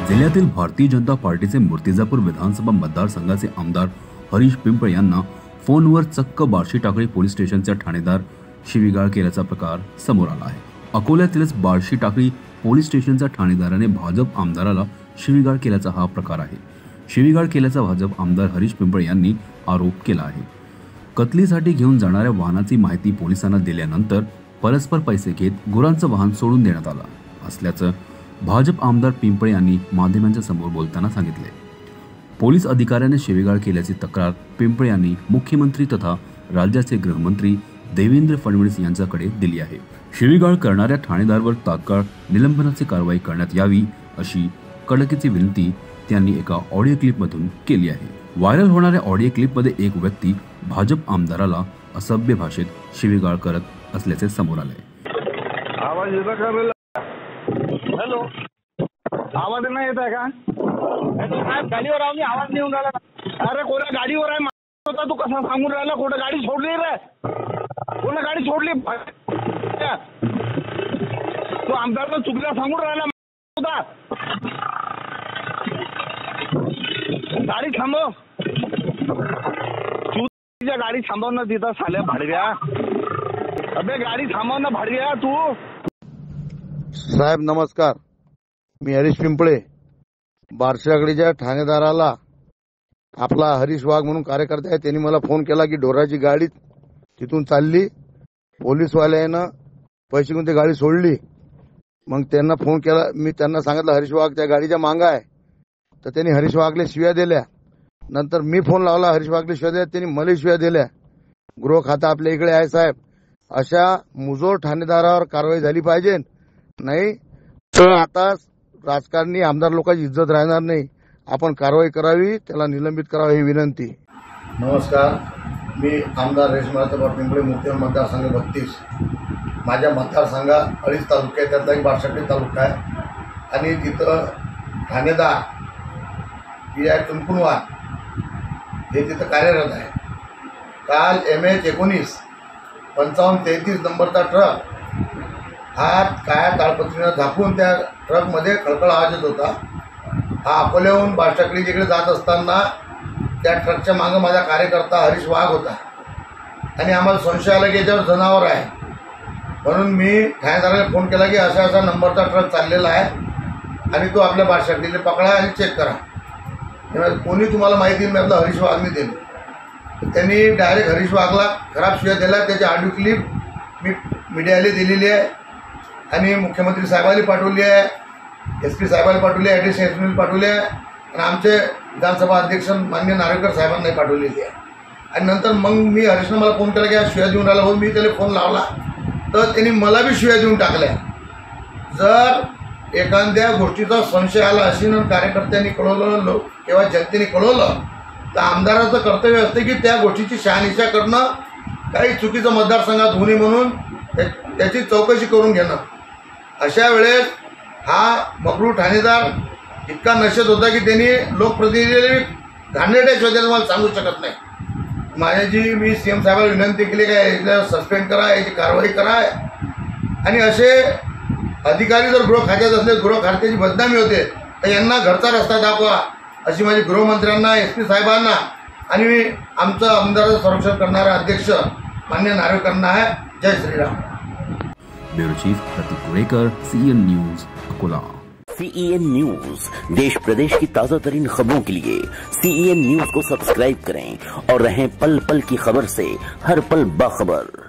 जिल्ह्यातील भारतीय जनता पार्टीचे मूर्तिजापूर विधानसभा मतदारसंघाचे आमदार हरीश पिंपळे यांना फोनवर चक्क बार्शी टाकळी पोलीस स्टेशनचा ठाणेदार शिवीगाळ केल्याचा प्रकार समोर आला आहे। अकोल्यातीलच बार्शी टाकळी पोलीस स्टेशनचा ठाणेदाराने भाजप आमदाराला शिवीगाळ केल्याचा हा प्रकार आहे। शिवीगाळ केल्याचा भाजप आमदार हरीश पिंपळे यांनी आरोप केला आहे। कत्लीसाठी घेऊन जाणाऱ्या वाहनाची माहिती पोलिसांना दिल्यानंतर परस्पर पैसे घेत गुरांचं वाहन सोडून देण्यात आलं असल्याचं भाजप आमदार पिंपळे यांनी माध्यमांच्या समोर बोलताना सांगितले। पोलीस अधिकाऱ्याने शिवीगाळ केल्याची तक्रार पिंपळे यांनी मुख्यमंत्री तथा राज्याचे गृहमंत्री देवेंद्र फडणवीस यांच्याकडे दिली आहे। शिवीगाळ करणाऱ्या ठाणेदारावर तात्काळ निलंबनाची कारवाई करण्यात यावी अशी कडकीची विनंती त्यांनी एका ऑडिओ क्लिपमधून केली आहे। व्हायरल होणाऱ्या ऑडिओ क्लिपमध्ये एक व्यक्ती भाजप आमदाराला असभ्य भाषेत शिवीगाळ करत असल्याचे समोर आले। आवाज येतो का? हॅलो, आवाज नाही येत आहे का? गाडीवर आम्ही आवाज नाही येऊन राहिला। अरे कोणा गाडीवर आहे होता तू कसा सांगून राहिला? कुठं गाडी सोडली रे? कोणा गाडी सोडली? तू आमदारला चुकल्या सांगून राहिला होता। गाडी थांबव, तुझ्या गाडी थांबव ना तिथं साल्या भाडव्या। अबे गाडी थांबव ना भाडव्या तू। साहेब नमस्कार, मी हरीश पिंपळे। बार्शी टाकळीच्या ठाणेदाराला आपला हरीश वाघ म्हणून कार्यकर्ता आहे, त्यांनी मला फोन केला की ढोराची गाडी तिथून चालली, पोलीसवाल्यानं पैसे घेऊन ती गाडी सोडली। मग त्यांना फोन केला, मी त्यांना सांगितलं हरीश वाघ त्या गाडीच्या मागं आहे, तर त्यांनी हरीश वाघले शिव्या दिल्या। नंतर मी फोन लावला, हरीश वाघले शिव्या दिल्या, त्यांनी मला शिव्या दिल्या। गृह खातं आपल्या इकडे आहे साहेब, अशा मुजोर ठाणेदारावर कारवाई झाली पाहिजे, नाही तर आता राजकारणी आमदार लोकांची इज्जत राहणार नाही। आपण कारवाई करावी, त्याला निलंबित करावे ही विनंती। नमस्कार, मी आमदार हरीश पिंपळे, मुख्य मतदारसंघ 32। माझ्या मतदारसंघात 2 तालुके आहेत, त्यातला एक बार्शी तालुका आहे आणि तिथं ठाणेदार पी.आय. कुनकुनवार हे तिथं कार्यरत आहे। काल MH-19 5533 नंबरचा ट्रक हात काळ्या ताडपत्रीनं झाकून त्या ट्रकमध्ये खळखळ आवाज येत होता। हा अकोल्याहून बार्शी टाकळीच्या इकडे जात असताना त्या ट्रकच्या मागं माझा कार्यकर्ता हरीश वाघ होता आणि आम्हाला संशय आला की याच्यावर जनावर आहे, म्हणून मी ठाणेदाराला फोन केला की असा असा नंबरचा ट्रक चाललेला आहे आणि तो आपल्या बार्शी टाकळीला पकडा आणि चेक करा। कोणी तुम्हाला माहिती मी आपला हरीश वाघने दिली। त्यांनी डायरेक्ट हरीश वाघला खराब शिव्या दिला। त्याची ऑडिओ क्लिप मी मीडियाला दिलेली आहे आणि मुख्यमंत्री साहेबांनी पाठवली आहे, SP साहेबांनी पाठवली आहे, ॲडिशनल SP पाठवली आहे आणि आमचे विधानसभा अध्यक्ष माननीय नार्वेकर साहेबांनाही पाठवलेली आहे। आणि नंतर मग मी हरीशनं मला फोन केला की शिव्या देऊन राहिला हो। मी त्याला फोन लावला तर त्यांनी मला बी शिव्या देऊन टाकल्या। जर एखाद्या गोष्टीचा संशय आला अशी कार्यकर्त्यांनी कळवलं किंवा जनतेने कळवलं तर आमदाराचं कर्तव्य असते की त्या गोष्टीची शहानिशा करणं, काही चुकीचं मतदारसंघात होऊ नये म्हणून त्याची चौकशी करून घेणं। अशा वेळेस हा मगरू ठाणेदार इतका नशेत होता की त्यांनी लोकप्रतिनिधीला घाणेरड्या शोधायला मला सांगू शकत नाही। माझी मी CM साहेबांना विनंती केली की याला सस्पेंड करा, याची कारवाई करा आणि असे अधिकारी जर गृह खात्यात असले, गृह खात्याची बदनामी होते तर यांना घरचा रस्ता दाखवा अशी माझी गृहमंत्र्यांना, SP साहेबांना आणि आमचं आमदाराचं संरक्षण करणारा अध्यक्ष माननीय नार्वेकरांना आहे। जय Shriram. Bureau chief Prateek Kurekar, CN news, Akola. CEN news देश प्रदेश की ताजा तरीन खबरों के लिए CEN न्यूज को सब्सक्राइब करें और रहें पल पल की खबर से हर पल बाखबर।